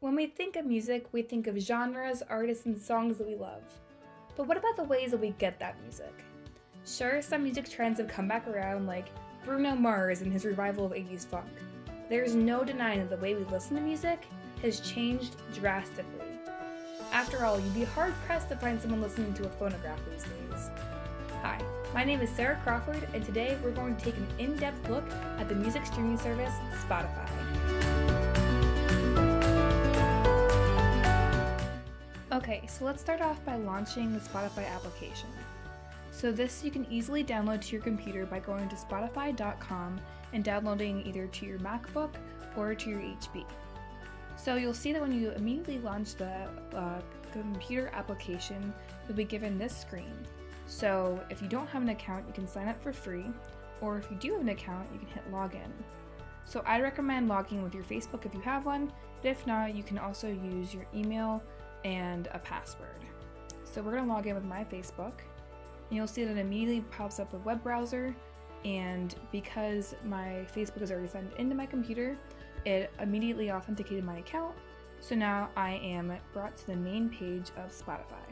When we think of music, we think of genres, artists, and songs that we love. But what about the ways that we get that music? Sure, some music trends have come back around, like Bruno Mars and his revival of 80s funk. There's no denying that the way we listen to music has changed drastically. After all, you'd be hard-pressed to find someone listening to a phonograph these days. Hi, my name is Sarah Crawford, and today we're going to take an in-depth look at the music streaming service Spotify. Okay, so let's start off by launching the Spotify application. So this you can easily download to your computer by going to spotify.com and downloading either to your MacBook or to your HP. So you'll see that when you immediately launch the computer application, you'll be given this screen. So if you don't have an account, you can sign up for free, or if you do have an account, you can hit login. So I recommend logging with your Facebook if you have one, but if not, you can also use your email and a password. So we're going to log in with my Facebook, and you'll see that it immediately pops up a web browser, and because my Facebook is already signed into my computer, it immediately authenticated my account, so now I am brought to the main page of Spotify.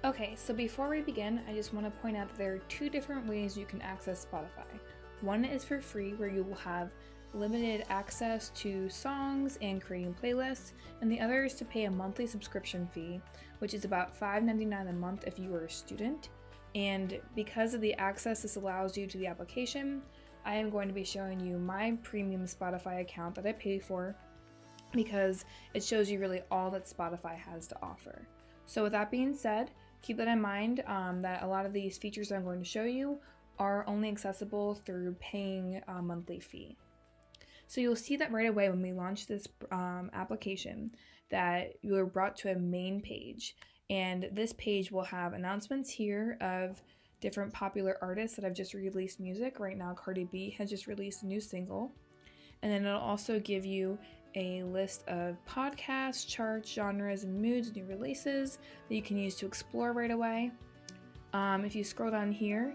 Okay, so before we begin, I just want to point out that there are two different ways you can access Spotify. One is for free, where you will have limited access to songs and creating playlists, and the other is to pay a monthly subscription fee, which is about $5.99 a month if you are a student. And because of the access this allows you to the application, I am going to be showing you my premium Spotify account that I pay for, because it shows you really all that Spotify has to offer. So with that being said, keep that in mind, that a lot of these features that I'm going to show you are only accessible through paying a monthly fee. So you'll see that right away when we launch this application that you are brought to a main page, and this page will have announcements here of different popular artists that have just released music. Right now Cardi B has just released a new single, and then it'll also give you a list of podcasts, charts, genres, and moods, new releases that you can use to explore right away. If you scroll down here,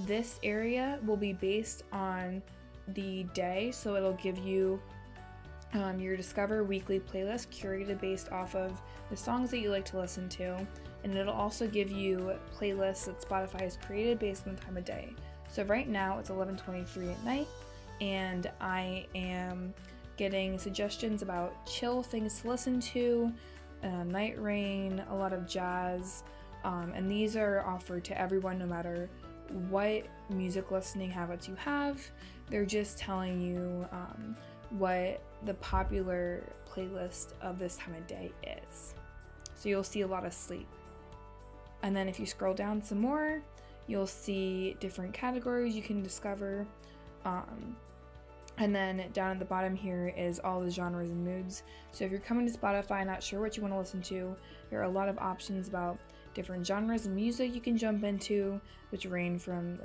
this area will be based on the day, so it'll give you your Discover weekly playlist curated based off of the songs that you like to listen to, and it'll also give you playlists that Spotify has created based on the time of day. So right now it's 11:23 at night, and I am getting suggestions about chill things to listen to, night rain, a lot of jazz, and these are offered to everyone no matter what music listening habits you have. They're just telling you what the popular playlist of this time of day is. So you'll see a lot of sleep. And then if you scroll down some more, you'll see different categories you can discover. And then down at the bottom here is all the genres and moods. So if you're coming to Spotify not sure what you want to listen to, there are a lot of options about different genres of music you can jump into, which range from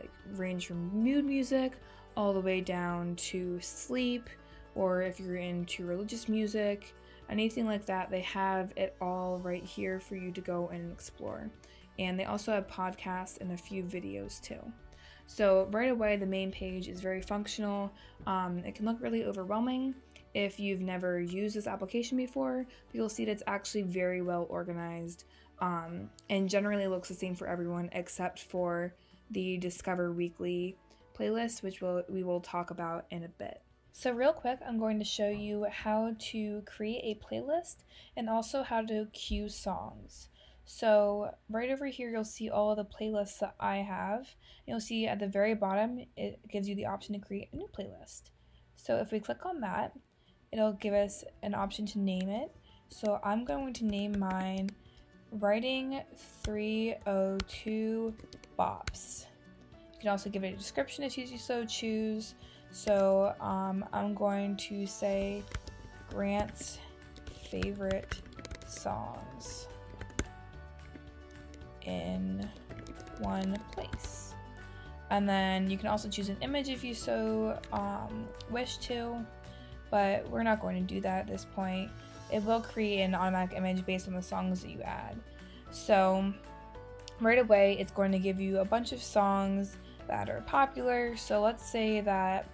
mood music all the way down to sleep, or if you're into religious music, anything like that. They have it all right here for you to go and explore. And they also have podcasts and a few videos too. So right away, the main page is very functional. It can look really overwhelming if you've never used this application before, but you'll see that it's actually very well organized, and generally looks the same for everyone except for the Discover Weekly playlist, which we will talk about in a bit. So real quick, I'm going to show you how to create a playlist and also how to queue songs. So right over here, you'll see all of the playlists that I have. You'll see at the very bottom, it gives you the option to create a new playlist. So if we click on that, it'll give us an option to name it. So I'm going to name mine Writing 302 Bops. You can also give it a description if you so choose. So I'm going to say Grant's favorite songs in one place. And then you can also choose an image if you so wish to, but we're not going to do that at this point. It will create an automatic image based on the songs that you add. So right away, it's going to give you a bunch of songs that are popular. So let's say that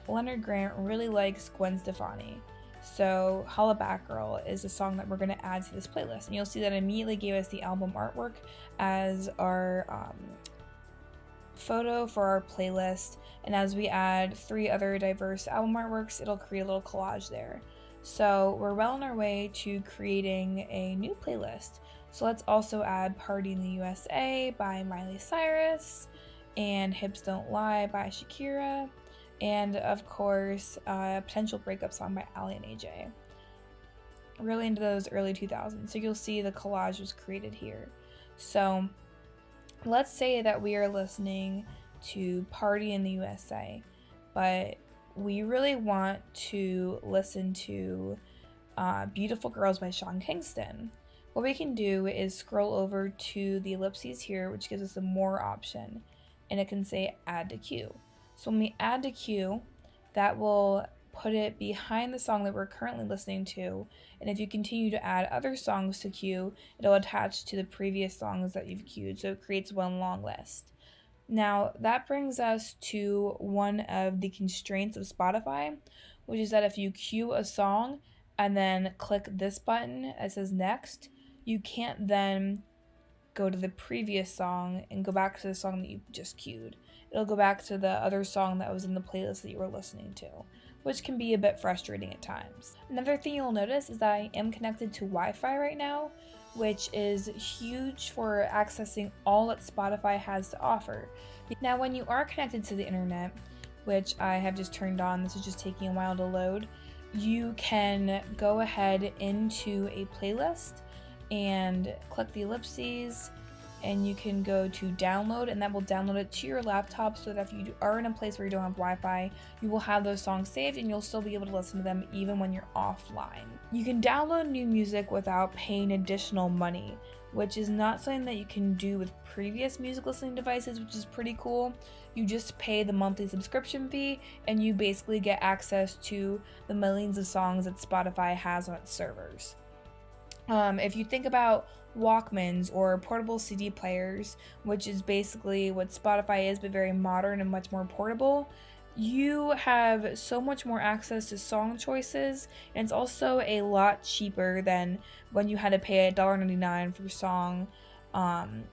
Leonard Grant really likes Gwen Stefani. So Holla Back Girl is a song that we're going to add to this playlist. And you'll see that it immediately gave us the album artwork as our photo for our playlist. And as we add 3 other diverse album artworks, it'll create a little collage there. So we're well on our way to creating a new playlist. So let's also add Party in the USA by Miley Cyrus, and Hips Don't Lie by Shakira, and of course, Potential Breakup Song by Ali and AJ. Really into those early 2000s. So you'll see the collage was created here. So let's say that we are listening to Party in the USA, but we really want to listen to Beautiful Girls by Sean Kingston. What we can do is scroll over to the ellipses here, which gives us a more option, and it can say add to queue. So when we add to queue, that will put it behind the song that we're currently listening to, and if you continue to add other songs to queue, it'll attach to the previous songs that you've queued, so it creates one long list. Now, that brings us to one of the constraints of Spotify, which is that if you queue a song and then click this button that says next, you can't then go to the previous song and go back to the song that you just queued. It'll go back to the other song that was in the playlist that you were listening to, which can be a bit frustrating at times. Another thing you'll notice is that I am connected to Wi-Fi right now, which is huge for accessing all that Spotify has to offer. Now, when you are connected to the internet, which I have just turned on, this is just taking a while to load, you can go ahead into a playlist and click the ellipses, and you can go to download, and that will download it to your laptop, so that if you are in a place where you don't have Wi-Fi, you will have those songs saved and you'll still be able to listen to them even when you're offline. You can download new music without paying additional money, which is not something that you can do with previous music listening devices, which is pretty cool. You just pay the monthly subscription fee and you basically get access to the millions of songs that Spotify has on its servers. If you think about Walkmans or portable CD players, which is basically what Spotify is, but very modern and much more portable, you have so much more access to song choices, and it's also a lot cheaper than when you had to pay $1.99 for a song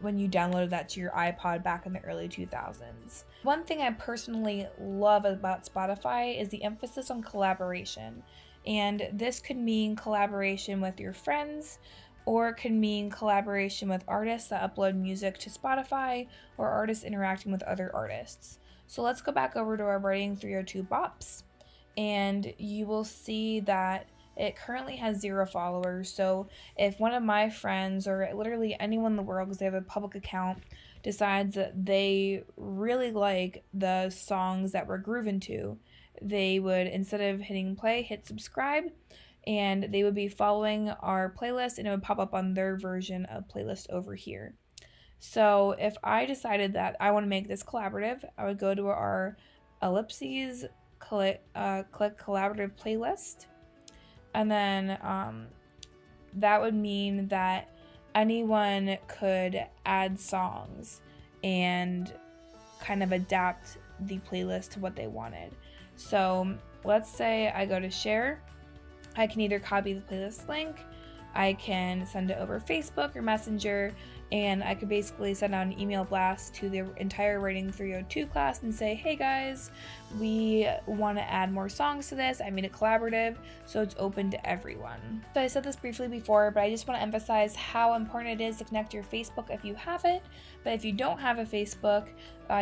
when you downloaded that to your iPod back in the early 2000s. One thing I personally love about Spotify is the emphasis on collaboration. And this could mean collaboration with your friends, or it could mean collaboration with artists that upload music to Spotify, or artists interacting with other artists. So let's go back over to our Writing 302 Bops, and you will see that it currently has 0 followers. So if one of my friends, or literally anyone in the world, because they have a public account, decides that they really like the songs that we're grooving to, they would, instead of hitting play, hit subscribe, and they would be following our playlist, and it would pop up on their version of playlist over here. So if I decided that I want to make this collaborative, I would go to our ellipses, click collaborative playlist, and then that would mean that anyone could add songs and kind of adapt the playlist to what they wanted. So let's say I go to share. I can either copy the playlist link, I can send it over Facebook or Messenger, and I could basically send out an email blast to the entire Writing 302 class and say, hey guys, we want to add more songs to this. I made it collaborative, so it's open to everyone. So I said this briefly before, but I just want to emphasize how important it is to connect your Facebook if you have it. But if you don't have a Facebook,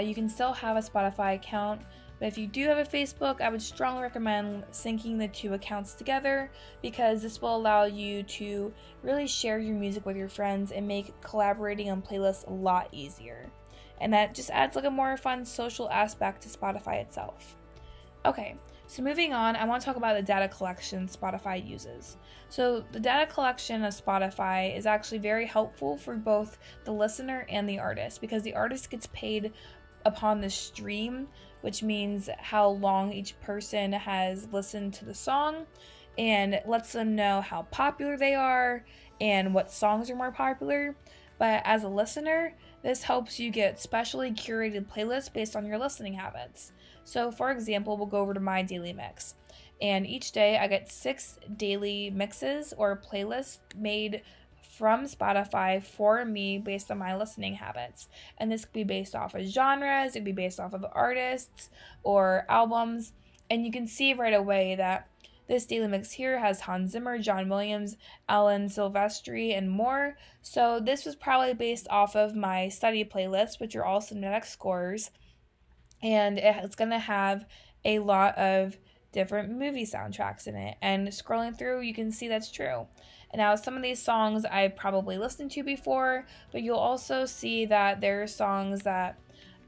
you can still have a Spotify account. But if you do have a Facebook, I would strongly recommend syncing the 2 accounts together, because this will allow you to really share your music with your friends and make collaborating on playlists a lot easier. And that just adds like a more fun social aspect to Spotify itself. Okay, so moving on, I want to talk about the data collection Spotify uses. So the data collection of Spotify is actually very helpful for both the listener and the artist, because the artist gets paid upon the stream, which means how long each person has listened to the song, and lets them know how popular they are and what songs are more popular. But as a listener, this helps you get specially curated playlists based on your listening habits. So for example, we'll go over to my daily mix. And each day I get 6 daily mixes or playlists made from Spotify for me based on my listening habits. And this could be based off of genres, it could be based off of artists or albums. And you can see right away that this daily mix here has Hans Zimmer, John Williams, Alan Silvestri, and more. So this was probably based off of my study playlist, which are all Cinematic scores. And it's going to have a lot of different movie soundtracks in it. And scrolling through, you can see that's true. And now some of these songs I've probably listened to before, but you'll also see that there are songs that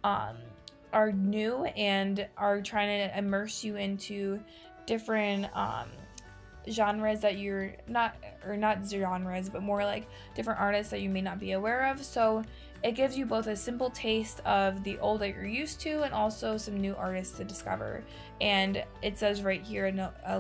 are new and are trying to immerse you into different genres that you're not, or not genres, but more like different artists that you may not be aware of. So it gives you both a simple taste of the old that you're used to and also some new artists to discover. And it says right here,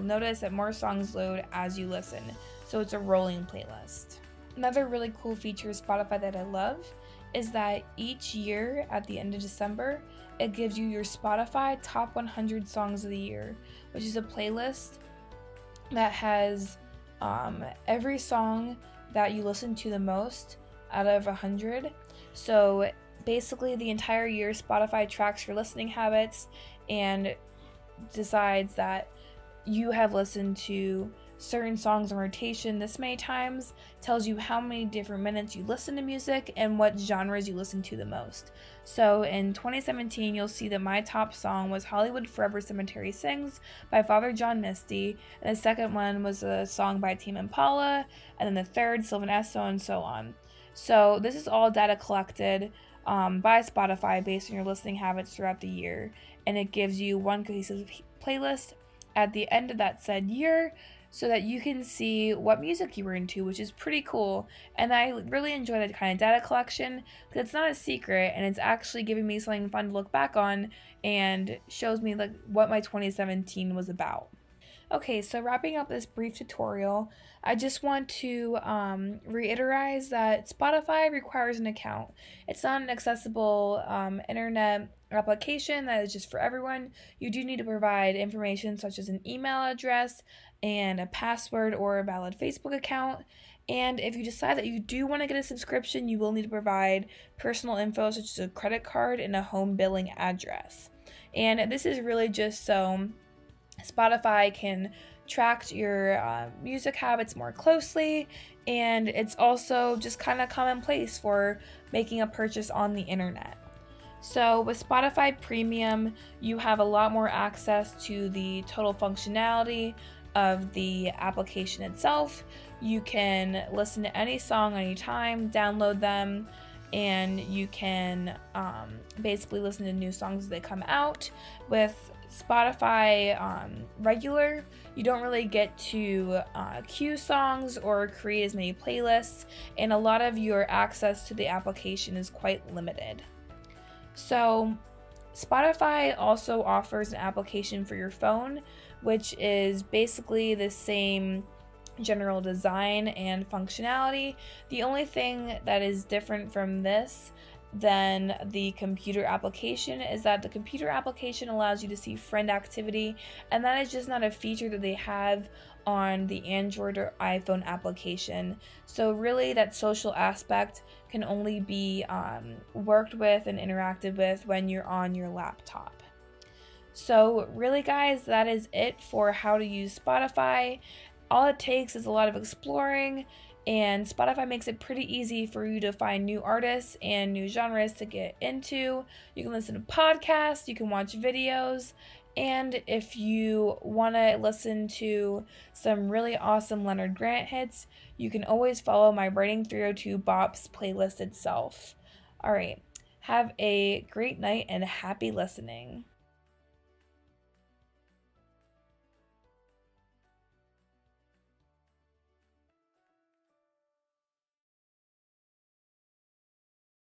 notice that more songs load as you listen. So it's a rolling playlist. Another really cool feature of Spotify that I love is that each year at the end of December, it gives you your Spotify top 100 songs of the year, which is a playlist that has every song that you listen to the most out of 100. So basically the entire year Spotify tracks your listening habits and decides that you have listened to certain songs in rotation this many times, tells you how many different minutes you listen to music and what genres you listen to the most. So in 2017, you'll see that my top song was Hollywood Forever Cemetery Sings by Father John Misty, and the second one was a song by Tame Impala, and then the third, Sylvan Esso, and so on. So this is all data collected by Spotify based on your listening habits throughout the year, and it gives you one cohesive playlist at the end of that said year, so that you can see what music you were into, which is pretty cool. And I really enjoy that kind of data collection because it's not a secret and it's actually giving me something fun to look back on and shows me like what my 2017 was about. Okay, so wrapping up this brief tutorial, I just want to reiterate that Spotify requires an account. It's not an accessible internet application that is just for everyone. You do need to provide information such as an email address and a password or a valid Facebook account. And if you decide that you do want to get a subscription, you will need to provide personal info such as a credit card and a home billing address. And this is really just so Spotify can track your music habits more closely, and it's also just kind of commonplace for making a purchase on the internet. So with Spotify Premium, you have a lot more access to the total functionality of the application itself. You can listen to any song anytime, download them, and you can basically listen to new songs as they come out. With Spotify regular, you don't really get to queue songs or create as many playlists, and a lot of your access to the application is quite limited. So Spotify also offers an application for your phone, which is basically the same general design and functionality. The only thing that is different from this than the computer application is that the computer application allows you to see friend activity, and that is just not a feature that they have on the Android or iPhone application. So really that social aspect can only be worked with and interacted with when you're on your laptop. So really guys, that is it for how to use Spotify. All it takes is a lot of exploring, and Spotify makes it pretty easy for you to find new artists and new genres to get into. You can listen to podcasts, you can watch videos, and if you want to listen to some really awesome Leonard Grant hits, you can always follow my Writing 302 Bops playlist itself. Alright, have a great night and happy listening.